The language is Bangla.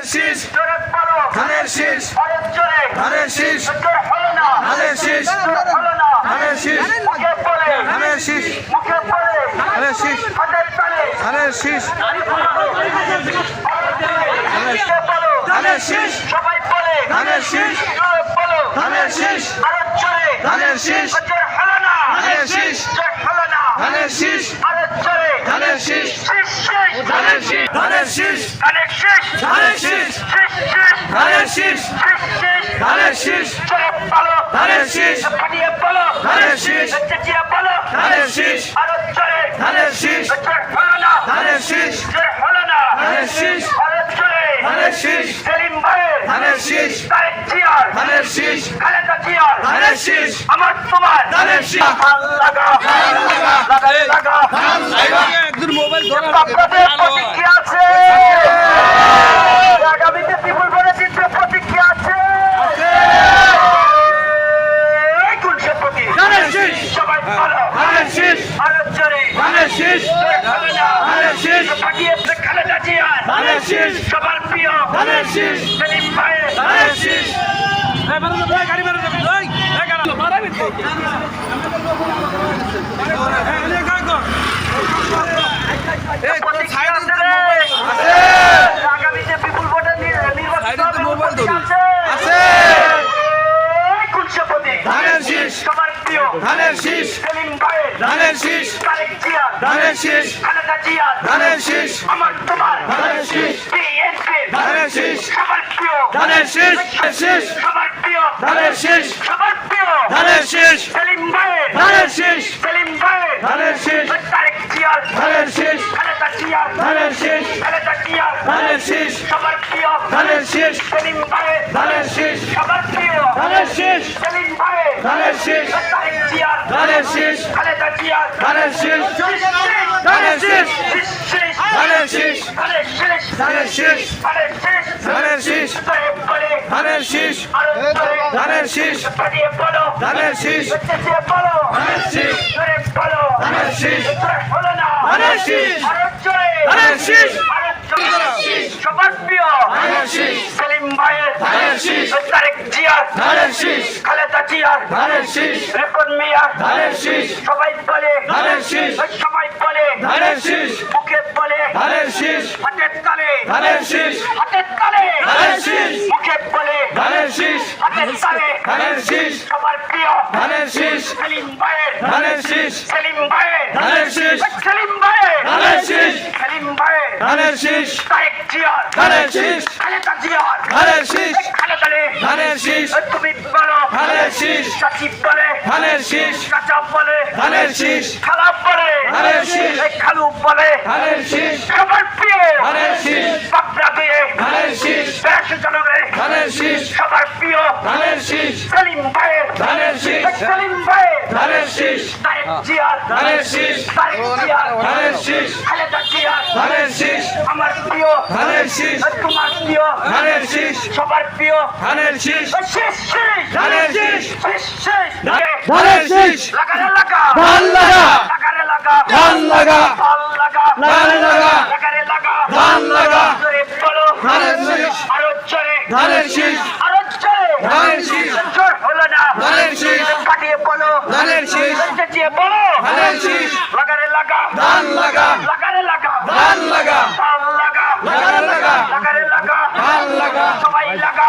শীষ জোরে বলো ধানের শীষ আরো জোরে ধানের শীষ জোরে হলো না ধানের শীষ জোরে হলো না ধানের শীষ মুখে বলে ধানের শীষ মুখে বলে ধানের শীষ হাতের তালে ধানের শীষ মুখে বলো ধানের শীষ সবাই বলে ধানের শীষ জোরে বলো ধানের শীষ আরো জোরে ধানের শীষ জোরে হলো না ধানের শীষ জোরে হলো না ধানের শীষ আরো জোরে ধানের শীষ শীষ শীষ ধানের শীষ ধানের শীষ ধানের শীষ ধানের শীষ শীষ শীষ ধানের শীষ শীষ শীষ ধানের শীষ জোরে বলো ধানের শীষ ফাটিয়ে বলো ধানের শীষ চেঁচিয়ে বলো ধানের শীষ আরো জোরে ধানের শীষ জোরে হলো না ধানের শীষ জোরে হলো না ধানের শীষ আরো জোরে ধানের শীষ সেলিম ভাইয়ের ধানের শীষ তারেক জিয়ার ধানের শীষ খালেদা জিয়ার ধানের শীষ আমার তোমার ধানের শীষ ভাল লাগা লাগা একজন মোবাইল ধরা আপনাদের প্রতিক্রিয়া আছে আগামীতে বিপুল করে চিত্র প্রতিক্রিয়া আছে গুলশান প্রতি ধানের শীষ সবাই ভালো ধানের শীষ আরো জোরে ধানের শীষ ধানের শীষ ফাটিয়ে খালেদা জিয়ার ধানের শীষ সবার প্রিয় ধানের শীষ সেলিম ভাইয়ের ধানের শীষ প্রতিক্রিয়া আছে রে। আগামীতে বিপুল ভোটের নির্বাচন আছে গুলশান প্রতি ধানের শীষ সবার প্রিয় ধানের শীষ সেলিম ভাইয়ের ধানের শীষ তারেক জিয়ার ধানের শীষ খালেদা জিয়ার ধানের শীষ আমার তোমার ধানের শীষ বিএনপির ধানের শীষ সবার প্রিয় ধানের শীষ শীষ সবার প্রিয় ধানের শীষ সবার প্রিয় ধানের শীষ সেলিম ভাইয়ের ধানের শীষ সেলিম ভাইয়ের ধানের শীষ তারেক জিয়ার ধানের শীষ খালেদা জিয়ার ধানের শীষ খালেদা জিয়ার ধানের শীষ সবার প্রিয় ধানের শীষ সেলিম ভাইয়ের ধানের শীষ সবার প্রিয় ধানের শীষ সেলিম ভাইয়ের ধানের শীষ তারেক জিয়ার ধানের শীষ খালেদা জিয়ার ধানের শীষ ধানের শীষ ধানের শীষ ধানের শীষ ধানের শীষ ধানের শীষ ধানের শীষ ধানের শীষ ধানের শীষ ধানের শীষ ধানের শীষ ধানের শীষ সবার প্রিয় ধানের শীষ সেলিম ভাইয়ের ধানের শীষ তারেক জিয়ার ধানের শীষ খালেদা জিয়ার ধানের শীষ রিপন মিয়ার ধানের শীষ সবাই বলে ধানের শীষ সবাই বলে ধানের শীষ মুখে বলে ধানের শীষ হাতের তালে ধানের শীষ হাতের তালে ধানের শীষ মুখে বলে ধানের শীষ হাতের তালে ধানের শীষ সবার প্রিয় ধানের শীষ সেলিম ভাইয়ের ধানের শীষ সেলিম ভাইয়ের ধানের শীষ সেলিম ভাইয়ের ধানের শীষ সেলিম ভাইয়ের ধানের শীষ তারেক জিয়ার ধানের শীষ খালেদা জিয়ার ধানের শীষ খালেদা ধানের শীষ তুমি বলো ধানের শীষ সাকিব বলে ধানের শীষ কাঁচা বলে ধানের শীষ খালা বলে ধানের শীষ খালু বলে ধানের শীষ সবার প্রিয় ধানের শীষ পাপড়া দিয়ে ধানের শীষ জনগণের ধানের শীষ সবার প্রিয় ধানের শীষ সেলিম ভাইয়ের ধানের শীষ সেলিম ভাইয়ের ধানের শীষ তারেক জিয়ার ধানের শীষ তারেক জিয়ার ধানের শীষ খালেদা জিয়ার ধানের শীষ আমার প্রিয় ধানের শীষ তোমার প্রিয় ধানের শীষ সবার প্রিয় ধানের শীষ শেষ শেষ ধানের শীষ শেষ শেষ ধানের শীষ লাগারে লাগা ধান লাগা লাগারে লাগা ধান লাগা ধান লাগা ধান লাগা লাগারে লাগা ধান লাগা জোরে বলো ধানের শীষ আরো জোরে ধানের শীষ আরো জোরে ধানের শীষ জোর হলো না ধানের শীষ কাটিয়ে বলো ধানের শীষ চেঁচিয়ে বলো ধানের শীষ লাগারে লাগা ধান লাগা লাগারে লাগা ধান লাগা ধান লাগা লাগারে লাগা লাগারে লাগা ধান লাগা সবাই লাগা